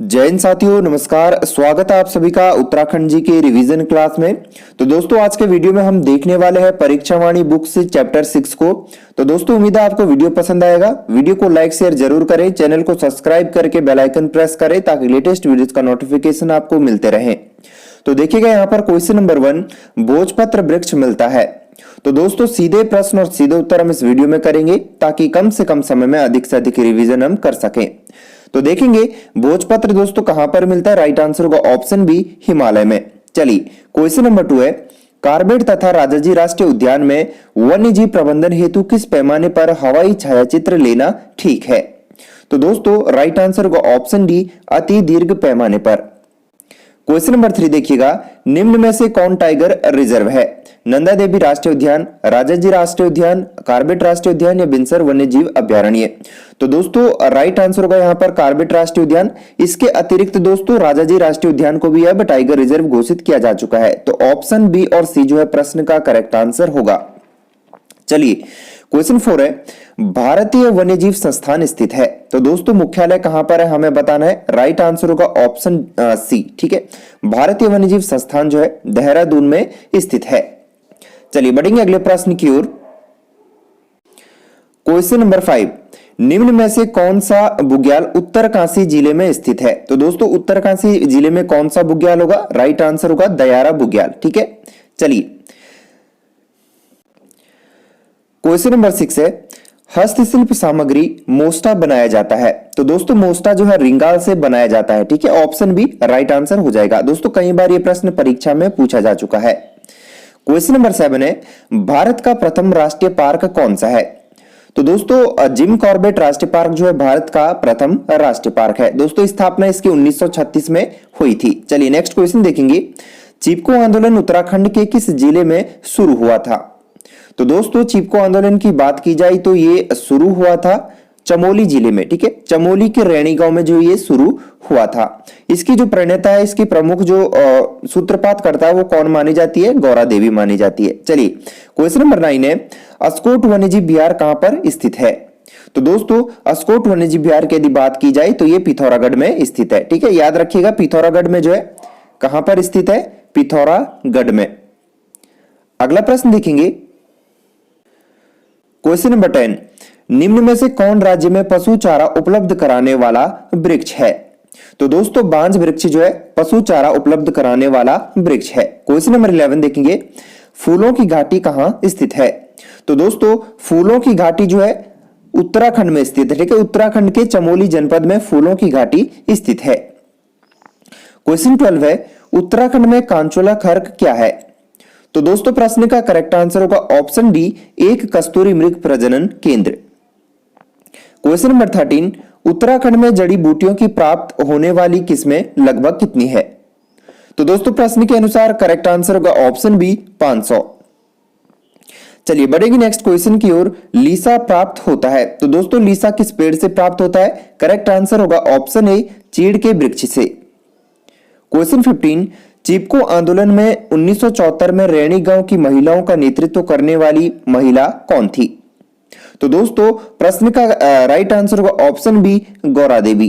जय हिंद साथियों, नमस्कार। स्वागत है आप सभी का उत्तराखंड जी के रिवीजन क्लास में। तो दोस्तों आज के वीडियो में हम देखने वाले हैं परीक्षा वाणी बुक से चैप्टर 6 को। तो दोस्तों उम्मीद है आपको वीडियो पसंद आएगा। वीडियो को लाइक शेयर जरूर करें, चैनल को सब्सक्राइब करके बेल आइकन प्रेस करें ताकि लेटेस्ट वीडियोस का नोटिफिकेशन आपको मिलते रहे। तो देखिएगा यहाँ पर क्वेश्चन नंबर 1, भोजपत्र वृक्ष मिलता है। तो दोस्तों सीधे प्रश्न और सीधे उत्तर हम इस वीडियो में करेंगे ताकि कम से कम समय में अधिक से अधिक रिवीजन हम कर सकें। तो देखेंगे भोजपत्र दोस्तों कहां पर मिलता है। राइट आंसर होगा ऑप्शन बी, हिमालय में। चलिए क्वेश्चन नंबर 2 है, कार्बेट तथा राजाजी राष्ट्रीय उद्यान में वन्य जीव प्रबंधन हेतु किस पैमाने पर हवाई छायाचित्र लेना ठीक है। तो दोस्तों राइट आंसर होगा ऑप्शन डी, अति दीर्घ पैमाने पर। क्वेश्चन नंबर 3 देखिएगा, निम्न में से कौन टाइगर रिजर्व है। नंदा देवी राष्ट्रीय उद्यान, राजाजी राष्ट्रीय उद्यान, कार्बेट राष्ट्रीय उद्यान या बिनसर वन्य जीव अभ्यारण्य। तो दोस्तों राइट आंसर होगा यहाँ पर कार्बेट राष्ट्रीय उद्यान। इसके अतिरिक्त दोस्तों राजाजी राष्ट्रीय उद्यान को भी अब टाइगर रिजर्व घोषित किया जा चुका है। तो ऑप्शन बी और सी जो है प्रश्न का करेक्ट आंसर होगा। चलिए क्वेश्चन 4 है, भारतीय वन्यजीव संस्थान स्थित है। तो दोस्तों मुख्यालय कहां पर है हमें बताना है। राइट आंसर होगा ऑप्शन सी, ठीक है। भारतीय वन्यजीव संस्थान जो है देहरादून में स्थित है। चलिए बढ़ेंगे अगले प्रश्न की ओर। क्वेश्चन नंबर 5, निम्न में से कौन सा बुग्याल उत्तरकाशी जिले में स्थित है। तो दोस्तों उत्तरकाशी जिले में कौन सा बुग्याल होगा। राइट आंसर होगा दयारा बुग्याल, ठीक है। चलिए क्वेश्चन नंबर 6 है, हस्तशिल्प सामग्री मोस्टा बनाया जाता है। तो दोस्तों मोस्टा जो है रिंगाल से बनाया जाता है, ठीक है। ऑप्शन बी राइट आंसर हो जाएगा। दोस्तों कई बार यह प्रश्न परीक्षा में पूछा जा चुका है। क्वेश्चन नंबर 7 है, भारत का प्रथम राष्ट्रीय पार्क कौन सा है। तो दोस्तों जिम कॉर्बेट राष्ट्रीय पार्क जो है भारत का प्रथम राष्ट्रीय पार्क है। दोस्तों स्थापना इसकी 1936 में हुई थी। चलिए नेक्स्ट क्वेश्चन देखेंगे, चिपको आंदोलन उत्तराखंड के किस जिले में शुरू हुआ था। तो दोस्तों चिपको आंदोलन की बात की जाए तो ये शुरू हुआ था चमोली जिले में, ठीक है। चमोली के रैणी गांव में जो ये शुरू हुआ था। इसकी जो प्रणेता है, इसकी प्रमुख जो सूत्रपात करता है वो कौन मानी जाती है। गौरा देवी मानी जाती है। चलिए क्वेश्चन नंबर 9 है, अस्कोट वन्यजीव विहार कहां पर स्थित है। तो दोस्तों अस्कोट वन्यजीव विहार की यदि बात की जाए तो ये पिथौरागढ़ में स्थित है, ठीक है। याद रखिएगा पिथौरागढ़ में जो है कहां पर स्थित है, पिथौरागढ़ में। अगला प्रश्न देखेंगे क्वेश्चन नंबर 10, निम्न में से कौन राज्य में पशु चारा उपलब्ध कराने वाला वृक्ष है। तो दोस्तों बांज वृक्ष जो है पशु चारा उपलब्ध कराने वाला वृक्ष है। क्वेश्चन नंबर 11 देखेंगे, फूलों की घाटी कहां स्थित है। तो दोस्तों फूलों की घाटी जो है उत्तराखंड में स्थित है, ठीक है। उत्तराखंड के चमोली जनपद में फूलों की घाटी स्थित है। क्वेश्चन 12 है, उत्तराखंड में कांचोला खर्क क्या है। तो दोस्तों प्रश्न का करेक्ट आंसर होगा ऑप्शन डी, एक कस्तूरी मृग प्रजनन केंद्र। क्वेश्चन नंबर 13, उत्तराखंड में जड़ी बूटियों की प्राप्त होने वाली किस्में लगभग कितनी है। तो दोस्तों प्रश्न के अनुसार करेक्ट आंसर होगा ऑप्शन बी, 500। चलिए बढ़ेगी नेक्स्ट क्वेश्चन की ओर, लीसा प्राप्त होता है। तो दोस्तों लीसा किस पेड़ से प्राप्त होता है। करेक्ट आंसर होगा ऑप्शन ए, चीड़ के वृक्ष से। क्वेश्चन 15, चिपको आंदोलन में 1974 में रैणी गांव की महिलाओं का नेतृत्व करने वाली महिला कौन थी। तो दोस्तों प्रश्न का राइट आंसर होगा option B, Gaura Devi.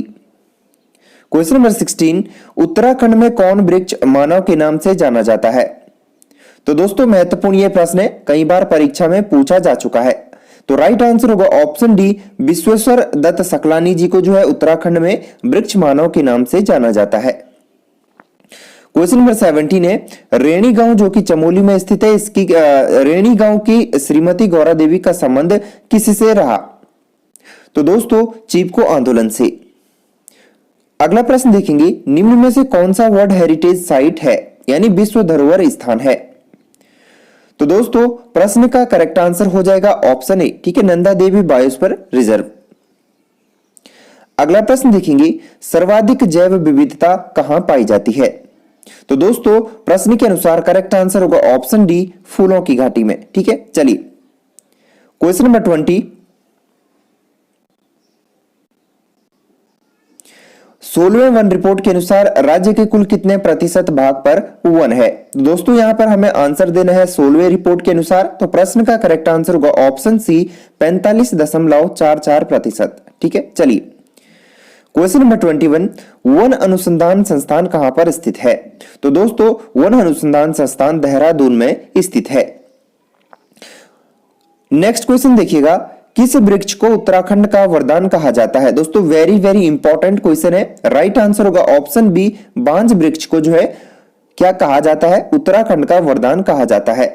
Question number 16, Uttarakhand में कौन वृक्ष मानव के नाम से जाना जाता है। तो दोस्तों महत्वपूर्ण यह प्रश्न है, कई बार परीक्षा में पूछा जा चुका है। तो राइट आंसर होगा ऑप्शन डी, विश्वेश्वर दत्त सकलानी जी को जो है उत्तराखंड में वृक्ष मानव के नाम से जाना जाता है। क्वेश्चन नंबर 17 है, रैणी गांव जो कि चमोली में स्थित है, इसकी रैणी गांव की श्रीमती गौरा देवी का संबंध किससे रहा। तो दोस्तों चिपको आंदोलन से। अगला प्रश्न देखेंगे, निम्न में से कौन सा वर्ल्ड हेरिटेज साइट है, यानी विश्व धरोहर स्थान है। तो दोस्तों प्रश्न का करेक्ट आंसर हो जाएगा ऑप्शन ए, ठीक है, नंदा देवी बायोस्फीयर रिजर्व। अगला प्रश्न देखेंगे, सर्वाधिक जैव विविधता कहां पाई जाती है। तो दोस्तों प्रश्न के अनुसार करेक्ट आंसर होगा ऑप्शन डी, फूलों की घाटी में, ठीक है। चलिए क्वेश्चन नंबर 20, 16वें वन रिपोर्ट के अनुसार राज्य के कुल कितने प्रतिशत भाग पर वन है। दोस्तों यहां पर हमें आंसर देना है 16वें रिपोर्ट के अनुसार। तो प्रश्न का करेक्ट आंसर होगा ऑप्शन सी, 45.44%, ठीक है। चलिए क्वेश्चन नंबर 21, वन अनुसंधान संस्थान कहां पर स्थित है? तो दोस्तों वन अनुसंधान संस्थान देहरादून में स्थित है। नेक्स्ट क्वेश्चन देखिएगा, किस वृक्ष को उत्तराखंड का वरदान कहा जाता है? दोस्तों वेरी वेरी इंपॉर्टेंट क्वेश्चन है। राइट आंसर होगा ऑप्शन बी, बांज वृक्ष को जो है क्या कहा जाता है? उत्तराखंड का वरदान कहा जाता है।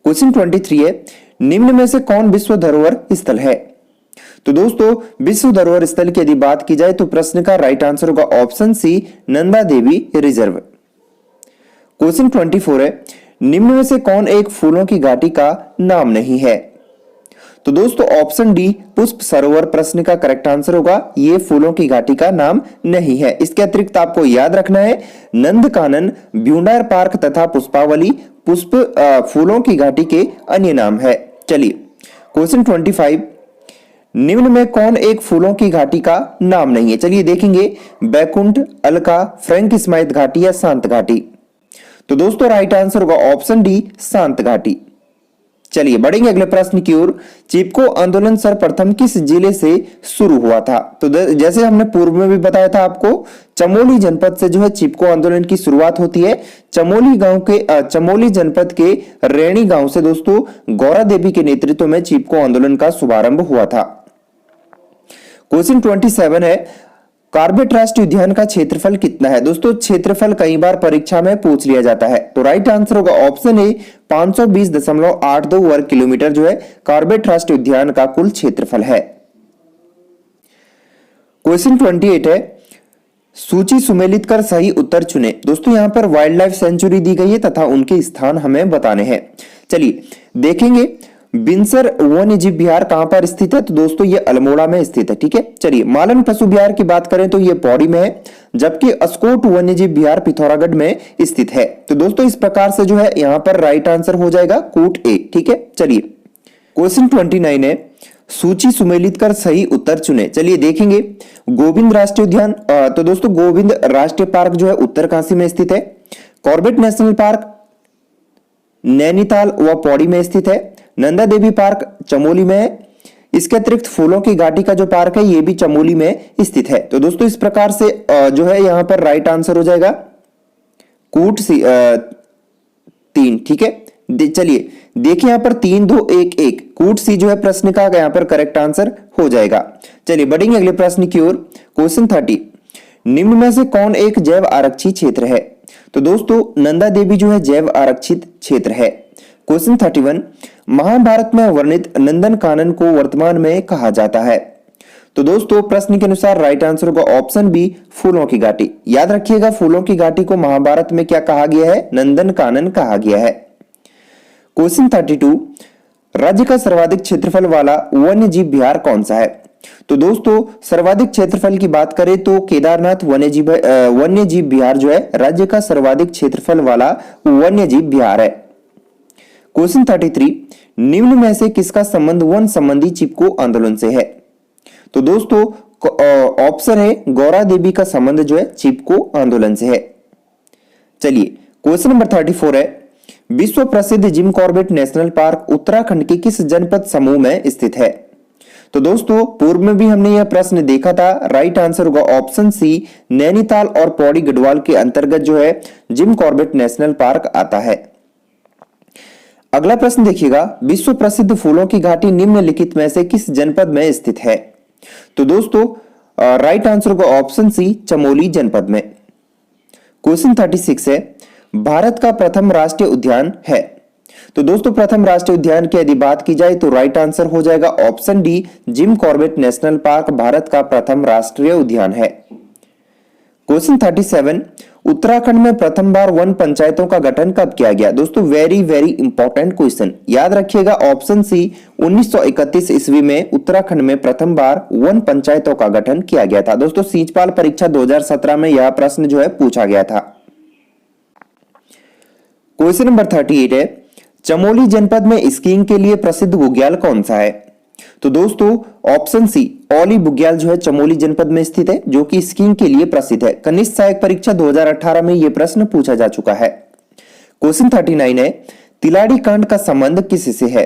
क्वेश्चन 23 है, निम्न में से कौन विश्व धरोहर स्थल है? तो दोस्तों विश्व धरोहर स्थल की यदि बात की जाए तो प्रश्न का राइट आंसर होगा option C, Nanda Devi reserve. Question 24 है, निम्न में से कौन एक फूलों की घाटी का नाम नहीं है? तो दोस्तों ऑप्शन डी, पुष्प सरोवर प्रश्न का करेक्ट आंसर होगा, ये फूलों की घाटी का नाम नहीं है। इसके अतिरिक्त आपको याद रखना है नंदकानन, ब्यूंडार पार्क तथा पुष्पावली पुष्प फूलों की घाटी के अन्य नाम है। चलिए क्वेश्चन 25, निम्न में कौन एक फूलों की घाटी का नाम नहीं है? चलिए देखेंगे, बैकुंठ, अलका, फ्रैंक स्माइथ घाटी या शांत घाटी। तो दोस्तों राइट आंसर होगा ऑप्शन डी, शांत घाटी। चलिए बढ़ेंगे अगले प्रश्न की ओर। चिपको आंदोलन सर्वप्रथम किस जिले से शुरू हुआ था? तो जैसे हमने पूर्व में भी बताया था आपको, चमोली जनपद से जो है चिपको आंदोलन की शुरुआत होती है। चमोली जनपद के रैणी गांव से दोस्तों गौरा देवी के नेतृत्व में चिपको आंदोलन का शुभारंभ हुआ था। क्वेश्चन 27 है, कॉर्बेट राष्ट्रीय उद्यान का क्षेत्रफल कितना है? दोस्तों क्षेत्रफल कई बार परीक्षा में पूछ लिया जाता है, तो राइट आंसर होगा ऑप्शन ए, 520.82 वर्ग किलोमीटर जो है कॉर्बेट राष्ट्रीय उद्यान का कुल क्षेत्रफल है। क्वेश्चन 28 है, सूची सुमेलित कर सही उत्तर चुने। दोस्तों यहां पर वाइल्ड लाइफ सेंचुरी दी गई है तथा उनके स्थान हमें बताने हैं। चलिए देखेंगे, बिनसर वन्य जीव विहार कहां पर स्थित है? तो दोस्तों ये अल्मोड़ा में स्थित है। ठीक है, चलिए मालन पशु विहार की बात करें तो ये पौड़ी में है, जबकि अस्कोट वन्य जीव विहार पिथौरागढ़ में स्थित है। तो दोस्तों इस प्रकार से जो है यहां पर राइट आंसर हो जाएगा कूट ए। ठीक है, चलिए क्वेश्चन 29 है, सूची सुमेलित कर सही उत्तर चुने। चलिए देखेंगे, गोविंद राष्ट्रीय उद्यान, तो दोस्तों गोविंद राष्ट्रीय पार्क जो है उत्तरकाशी में स्थित है। कॉर्बेट नेशनल पार्क नैनीताल व पौड़ी में स्थित है। नंदा देवी पार्क चमोली में है। इसके अतिरिक्त फूलों की घाटी का जो पार्क है ये भी चमोली में स्थित है। तो दोस्तों इस प्रकार से जो है यहां पर राइट आंसर हो जाएगा कूट सी 3। ठीक है, चलिए देखिए यहां पर 3 2 1 1 कूट सी जो है प्रश्न का यहां पर करेक्ट आंसर हो जाएगा। चलिए बढ़ेंगे अगले प्रश्न की ओर। क्वेश्चन 30, निम्न में से कौन एक जैव आरक्षित क्षेत्र है? तो दोस्तों नंदा देवी जो है जैव आरक्षित क्षेत्र है। क्वेश्चन 31, महाभारत में वर्णित नंदन कानन को वर्तमान में कहा जाता है? तो दोस्तों प्रश्न के अनुसार राइट आंसर होगा ऑप्शन बी, फूलों की घाटी। याद रखिएगा फूलों की घाटी को महाभारत में क्या कहा गया है? नंदन कानन कहा गया है। क्वेश्चन 32, राज्य का सर्वाधिक क्षेत्रफल वाला वन्य जीव विहार कौन सा है? तो दोस्तों सर्वाधिक क्षेत्रफल की बात करें तो केदारनाथ वन्य जीव विहार जो है राज्य का सर्वाधिक क्षेत्रफल वाला वन्य जीव विहार है। क्वेश्चन 33, निम्न में से किसका संबंध वन संबंधी चिपको आंदोलन से है? तो दोस्तों ऑप्शन है गौरा देवी का संबंध जो है चिपको आंदोलन से है। चलिए क्वेश्चन नंबर 34 है, विश्व प्रसिद्ध Jim Corbett national park Uttarakhand के किस जनपद समूह में स्थित है? तो दोस्तों पूर्व में भी हमने यह प्रश्न देखा था। राइट आंसर होगा ऑप्शन सी, नैनीताल और पौड़ी गढ़वाल के अंतर्गत जो है जिम कॉर्बेट नेशनल पार्क आता है। अगला प्रश्न देखिएगा, विश्व प्रसिद्ध फूलों की घाटी निम्नलिखित में से किस जनपद में स्थित है? तो दोस्तों राइट आंसर होगा ऑप्शन सी, चमोली जनपद में। क्वेश्चन 36 है, भारत का प्रथम राष्ट्रीय उद्यान है? तो दोस्तों प्रथम राष्ट्रीय उद्यान की यदि बात की जाए तो राइट आंसर हो जाएगा option D, Jim Corbett national park Bharat का प्रथम राष्ट्रीय उद्यान है। क्वेश्चन 37, उत्तराखंड में प्रथम बार वन पंचायतों का गठन कब किया गया? दोस्तों वेरी वेरी इंपॉर्टेंट क्वेश्चन, याद रखिएगा ऑप्शन सी, 1931 ईस्वी में उत्तराखंड में प्रथम बार वन पंचायतों का गठन किया गया था। दोस्तों सीचपाल परीक्षा 2017 में यह प्रश्न जो है पूछा गया था। क्वेश्चन नंबर 38 है, चमोली जनपद में स्कीइंग के लिए प्रसिद्ध बुग्याल कौन सा है? तो दोस्तों ऑप्शन सी, औली बुग्याल जो है चमोली जनपद में स्थित है, जो कि स्कीइंग के लिए प्रसिद्ध है। कनिष्ठ सहायक परीक्षा 2018 में यह प्रश्न पूछा जा चुका है। क्वेश्चन 39 है, तिलाड़ी कांड का संबंध किससे है?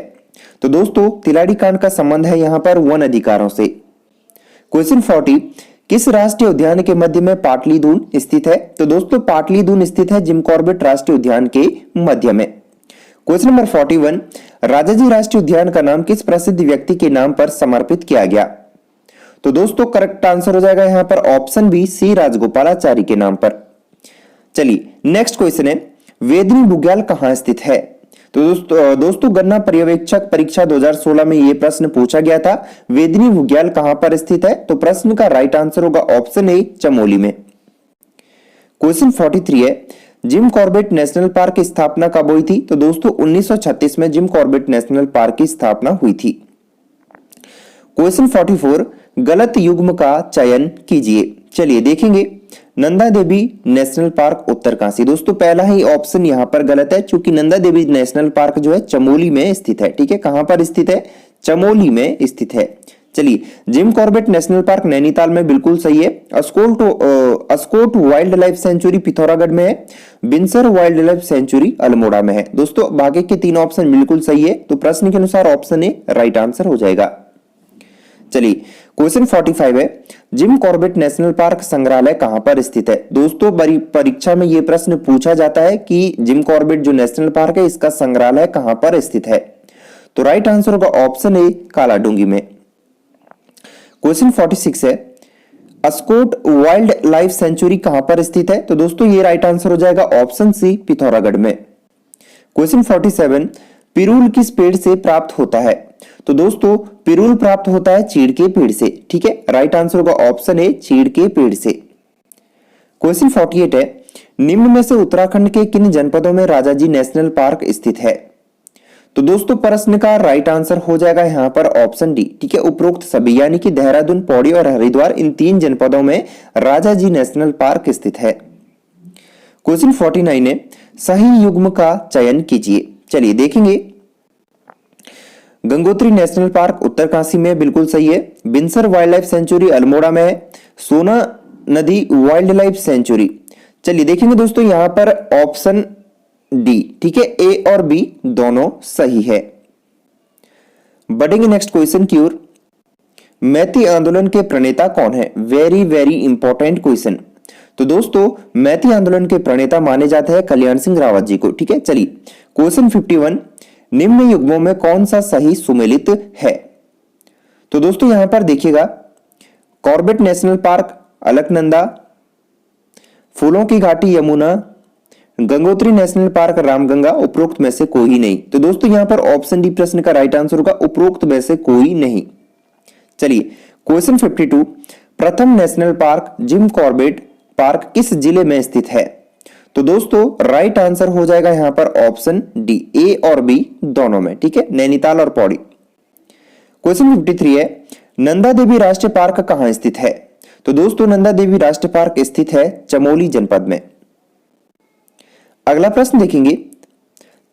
तो दोस्तों तिलाड़ी कांड का संबंध है यहां पर वन अधिकारों से। क्वेश्चन 40, किस राष्ट्रीय उद्यान के मध्य में पाटलिदून स्थित है? तो दोस्तों पाटलिदून स्थित है जिम कॉर्बेट राष्ट्रीय उद्यान के मध्य में। क्वेश्चन नंबर 41, राजाजी राष्ट्रीय उद्यान का नाम किस प्रसिद्ध व्यक्ति के नाम पर समर्पित किया गया? तो दोस्तों करेक्ट आंसर हो जाएगा यहां पर ऑप्शन बी, सी राजगोपालाचारी के नाम पर। चलिए नेक्स्ट क्वेश्चन है, वेदनी बुग्याल कहां स्थित है? तो दोस्तों गन्ना पर्यवेक्षक परीक्षा 2016 में यह प्रश्न पूछा गया था, वेदनी बुग्याल कहां पर स्थित है? तो प्रश्न का राइट आंसर होगा ऑप्शन ए, चमोली में। क्वेश्चन 43 है, जिम कॉर्बेट नेशनल पार्क की स्थापना कब हुई थी? तो दोस्तों 1936 में जिम कॉर्बेट नेशनल पार्क की स्थापना हुई थी। क्वेश्चन 44, गलत युग्म का चयन कीजिए। चलिए देखेंगे, नंदा देवी नेशनल पार्क उत्तरकाशी। दोस्तों पहला ही ऑप्शन यहां पर गलत है, क्योंकि नंदा देवी नेशनल पार्क जो है चमोली में स्थित है। ठीक है, कहां पर स्थित है? चमोली में स्थित है। चलिए, Jim Corbett national park Nainital में बिल्कुल सही है। Askot wild life sanctuary Pithoragarh में है। बिनसर वाइल्ड लाइफ सेंचुरी अल्मोड़ा में है। दोस्तों बाकी के तीन ऑप्शन बिल्कुल सही है, तो प्रश्न के अनुसार ऑप्शन ए राइट आंसर हो जाएगा। चलिए क्वेश्चन 45 है, जिम कॉर्बेट नेशनल पार्क संग्रहालय कहां पर स्थित है? दोस्तों परीक्षा में यह प्रश्न पूछा जाता है कि जिम कॉर्बेट जो नेशनल पार्क है इसका संग्रहालय कहां पर स्थित है? तो राइट आंसर होगा ऑप्शन ए, कालाडूंगी में। क्वेश्चन 46 है, अस्कोट वाइल्ड लाइफ सेंचुरी कहां पर स्थित है? तो दोस्तों ये राइट आंसर हो जाएगा ऑप्शन सी, पिथौरागढ़ में। क्वेश्चन 47, पिरूल किस पेड़ से प्राप्त होता है? तो दोस्तों पिरूल प्राप्त होता है चीड़ के पेड़ से। ठीक है, राइट आंसर होगा ऑप्शन ए, चीड़ के पेड़ से। क्वेश्चन 48 है, निम्न में से उत्तराखंड के किन जनपदों में राजाजी नेशनल पार्क स्थित है? तो दोस्तों प्रश्न का राइट आंसर हो जाएगा यहां पर ऑप्शन डी। ठीक है, उपरोक्त सभी यानी कि देहरादून, पौड़ी और हरिद्वार, इन तीन जनपदों में राजाजी नेशनल पार्क स्थित है। क्वेश्चन 49 है, सही युग्म का चयन कीजिए। चलिए देखेंगे, गंगोत्री नेशनल पार्क उत्तरकाशी में बिल्कुल सही है। बिनसर वाइल्ड लाइफ सेंचुरी अल्मोड़ा में है। सोना नदी वाइल्ड लाइफ सेंचुरी, चलिए देखेंगे दोस्तों यहां पर ऑप्शन डी। ठीक है, ए और बी दोनों सही है। बढ़ेंगे नेक्स्ट क्वेश्चन की ओर। मैती आंदोलन के प्रणेता कौन है? Very very important question. तो दोस्तों मैती आंदोलन के प्रणेता माने जाते हैं कल्याण सिंह रावत जी को। ठीक है, चलिए क्वेश्चन 51, निम्न युग्मों में कौन सा सही सुमेलित है? तो दोस्तों यहां पर देखिएगा, कॉर्बेट नेशनल पार्क अलकनंदा, फूलों की घाटी यमुना, गंगोत्री नेशनल पार्क रामगंगा, उपरोक्त में से कोई नहीं। तो दोस्तों यहां पर ऑप्शन डी प्रश्न का राइट आंसर होगा उपरोक्त में से कोई नहीं। चलिए क्वेश्चन 52, प्रथम national park Jim Corbett park किस जिले में स्थित है? तो दोस्तों राइट आंसर हो जाएगा यहां पर ऑप्शन डी, ए और बी दोनों में। ठीक है, नैनीताल और पौड़ी। क्वेश्चन 53 है, नंदा देवी राष्ट्रीय पार्क कहां स्थित है? तो दोस्तों नंदा देवी राष्ट्रीय पार्क स्थित है चमोली जनपद में। अगला प्रश्न देखेंगे,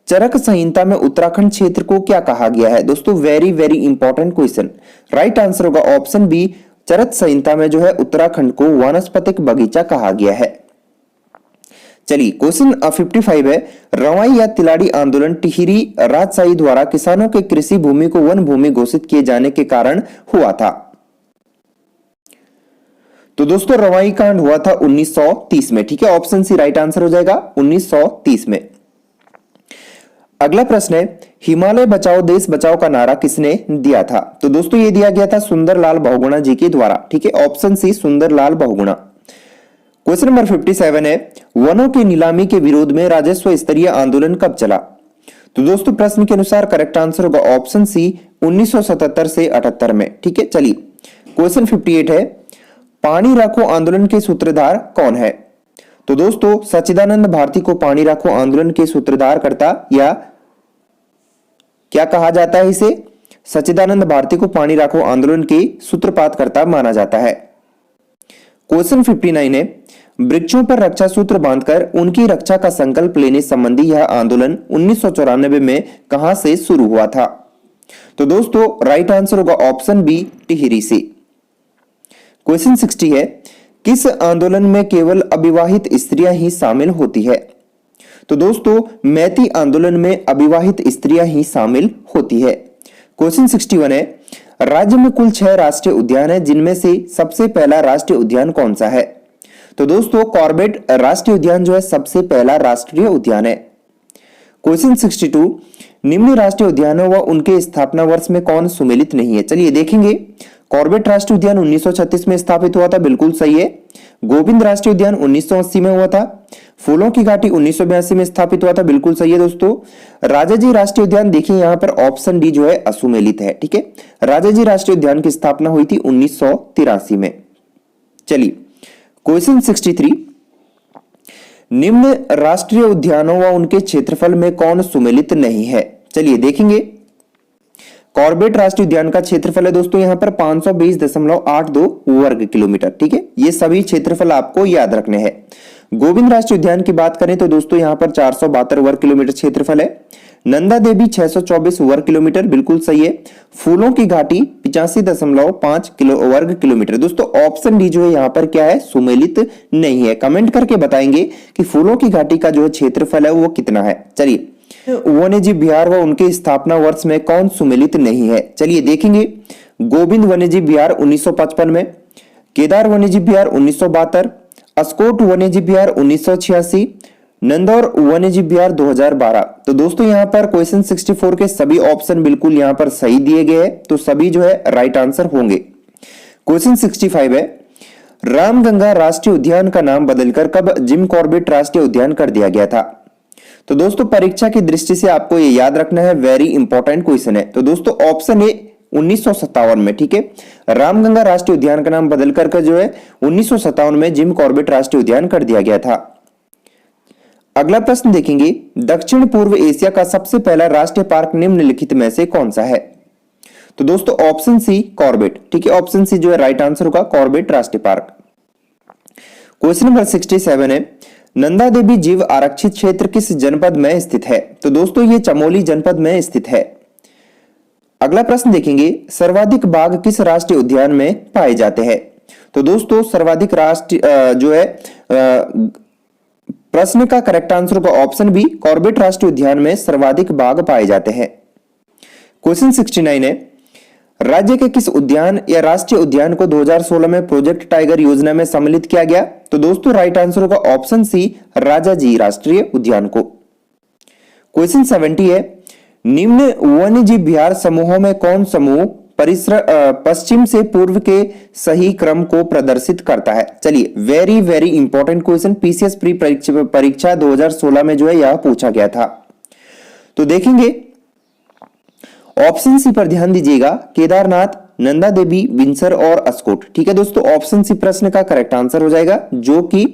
चरक संहिता में उत्तराखंड क्षेत्र को क्या कहा गया है? दोस्तों very very important question. Right answer होगा ऑप्शन बी, चरक संहिता में जो है उत्तराखंड को वानस्पतिक बगीचा कहा गया है। चलिए क्वेश्चन 55 है, रवाई या तिलाड़ी आंदोलन टिहरी राजशाही द्वारा किसानों के कृषि भूमि को वन भूमि घोषित किए जाने के कारण हुआ था? तो दोस्तों रवाई कांड हुआ था 1930 में। ठीक है, ऑप्शन सी राइट आंसर हो जाएगा 1930 में। अगला प्रश्न है, हिमालय बचाओ देश बचाओ का नारा किसने दिया था? तो दोस्तों ये दिया गया था सुंदरलाल बहुगुणा जी के द्वारा। ठीक है, option C Sunderlal Bahuguna. Question number 57 है, वनों की नीलामी के विरोध में राजस्व स्तरीय आंदोलन कब चला? तो दोस्तों प्रश्न के अनुसार करेक्ट आंसर होगा ऑप्शन सी 1977 से 78 में। ठीक है, चलिए क्वेश्चन 58 है, पानी राखो आंदोलन के सूत्रधार कौन है? तो दोस्तों सच्चिदानंद भारती को पानी राखो आंदोलन के सूत्रधार करता या क्या कहा जाता है इसे? सच्चिदानंद भारती को पानी राखो आंदोलन के सूत्रपात करता माना जाता है। क्वेश्चन 59 है, वृक्षों पर रक्षा सूत्र बांधकर उनकी रक्षा का संकल्प लेने संबंधी यह आंदोलन 1994 में कहां से शुरू हुआ था? तो दोस्तों राइट आंसर होगा ऑप्शन बी, टिहरी से। क्वेश्चन 60 है, किस आंदोलन में केवल अविवाहित स्त्रियां ही शामिल होती है? तो दोस्तों मैती आंदोलन में अविवाहित स्त्रियां ही शामिल होती है। क्वेश्चन 61 है, राज्य में कुल 6 राष्ट्रीय उद्यान है, जिनमें से सबसे पहला राष्ट्रीय उद्यान कौन सा है? तो दोस्तों कॉर्बेट राष्ट्रीय उद्यान जो है सबसे पहला राष्ट्रीय उद्यान है। क्वेश्चन 62, निम्न राष्ट्रीय उद्यानों व उनके स्थापना वर्ष में कौन सुमेलित नहीं है? चलिए देखेंगे। कॉर्बेट राष्ट्रीय उद्यान 1936 में स्थापित हुआ था, बिल्कुल सही है। गोविंद राष्ट्रीय उद्यान 1980 में हुआ था। फूलों की घाटी 1982 में स्थापित हुआ था, बिल्कुल सही है दोस्तों। राजाजी राष्ट्रीय उद्यान, देखिए यहां पर ऑप्शन डी जो है असुमेलित है, ठीक है। राजाजी राष्ट्रीय उद्यान की स्थापना हुई थी 1983 में। चलिए क्वेश्चन 63, निम्न राष्ट्रीय उद्यानों व उनके क्षेत्रफल में कौन सुमेलित नहीं है? चलिए देखेंगे। कॉर्बेट राष्ट्रीय उद्यान का क्षेत्रफल है दोस्तों यहां पर 520.82 वर्ग किलोमीटर, ठीक है। ये सभी क्षेत्रफल आपको याद रखने हैं। गोविंद राष्ट्रीय उद्यान की बात करें तो दोस्तों यहां पर 472 वर्ग किलोमीटर क्षेत्रफल है। नंदा देवी 624 वर्ग किलोमीटर, बिल्कुल सही है। फूलों की घाटी 85.5 वर्ग किलोमीटर। दोस्तों ऑप्शन डी जो है यहाँ पर क्या है? सुमेलित नहीं है। कमेंट करके बताएंगे कि फूलों की घाटी का जो क्षेत्रफल है वो कितना है। चलिए वन्यजीव विहार व उनके स्थापना वर्ष में कौन सुमेलित नहीं है? चलिए देखेंगे। गोविंद वन्यजीव विहार 1955 में, केदार वन्यजीव विहार 1972, अस्कोट वन्यजीव विहार 1986, नंदौर वन्यजीव विहार 2012। तो दोस्तों यहां पर क्वेश्चन 64 के सभी ऑप्शन बिल्कुल यहां पर सही दिए गए हैं, तो सभी जो है राइट आंसर होंगे। क्वेश्चन 65 है, रामगंगा राष्ट्रीय उद्यान का नाम बदलकर कब जिम कॉर्बेट राष्ट्रीय उद्यान कर दिया गया था? तो दोस्तों परीक्षा की दृष्टि से आपको ये याद रखना है, वेरी इंपॉर्टेंट क्वेश्चन है। तो दोस्तों ऑप्शन ए 1957 में, ठीक है। रामगंगा राष्ट्रीय उद्यान का नाम बदलकर जो है 1957 में जिम कॉर्बेट राष्ट्रीय उद्यान कर दिया गया था। अगला प्रश्न देखेंगे। दक्षिण पूर्व एशिया का सबसे पहला राष्ट्रीय पार्क निम्नलिखित में से कौन सा है? तो दोस्तों ऑप्शन सी कॉर्बेट, ठीक है। ऑप्शन सी जो है राइट आंसर होगा, कॉर्बेट राष्ट्रीय पार्क। क्वेश्चन नंबर 67 है, नंदा देवी जीव आरक्षित क्षेत्र किस जनपद में स्थित है? तो दोस्तों ये चमोली जनपद में स्थित है। अगला प्रश्न देखेंगे। सर्वाधिक बाघ किस राष्ट्रीय उद्यान में पाए जाते हैं? तो दोस्तों सर्वाधिक राष्ट्रीय जो है प्रश्न का करेक्ट आंसर होगा ऑप्शन बी, कॉर्बेट राष्ट्रीय उद्यान में सर्वाधिक बाघ पाए जाते हैं। क्वेश्चन 69 है, राज्य के किस उद्यान या राष्ट्रीय उद्यान को 2016 में प्रोजेक्ट टाइगर योजना में सम्मिलित किया गया? तो दोस्तों राइट आंसर होगा ऑप्शन सी, राजाजी राष्ट्रीय उद्यान को। क्वेश्चन 70 है, निम्न वन्यजीव विहार समूहों में कौन समूह पश्चिम से पूर्व के सही क्रम को प्रदर्शित करता है? चलिए very very important question, PCS pre परीक्षा 2016 में जो है यह पूछा गया था। तो देखेंगे ऑप्शन सी पर ध्यान दीजिएगा, केदारनाथ, नंदा देवी, बिनसर और अस्कोट, ठीक है दोस्तों। ऑप्शन सी प्रश्न का करेक्ट आंसर हो जाएगा, जो कि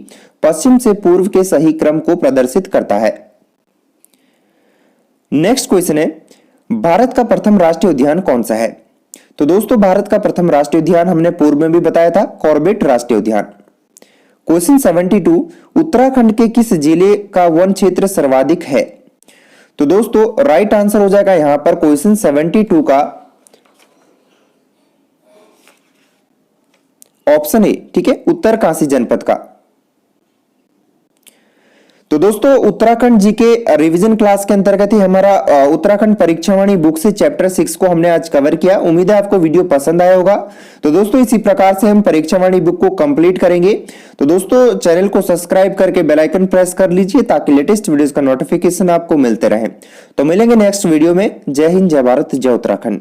पश्चिम से पूर्व के सही क्रम को प्रदर्शित करता है। नेक्स्ट क्वेश्चन है, भारत का प्रथम राष्ट्रीय उद्यान कौन सा है? तो दोस्तों भारत का प्रथम राष्ट्रीय उद्यान हमने पूर्व में भी बताया था, कॉर्बेट राष्ट्रीय उद्यान। क्वेश्चन 72, उत्तराखंड के किस जिले का वन क्षेत्र सर्वाधिक है? तो दोस्तों राइट आंसर हो जाएगा यहां पर क्वेश्चन 72 का ऑप्शन ए, ठीक है, उत्तरकाशी जनपद का। तो दोस्तों उत्तराखंड जी के रिवीजन क्लास के अंतर्गत ही हमारा उत्तराखंड परीक्षावाणी बुक से चैप्टर 6 को हमने आज कवर किया। उम्मीद है आपको वीडियो पसंद आया होगा। तो दोस्तों इसी प्रकार से हम परीक्षावाणी बुक को कंप्लीट करेंगे। तो दोस्तों चैनल को सब्सक्राइब करके बेल आइकन प्रेस कर लीजिए ताकि लेटेस्ट वीडियोस का नोटिफिकेशन आपको मिलते रहे। तो मिलेंगे नेक्स्ट वीडियो में। जय हिंद, जय भारत, जय उत्तराखंड।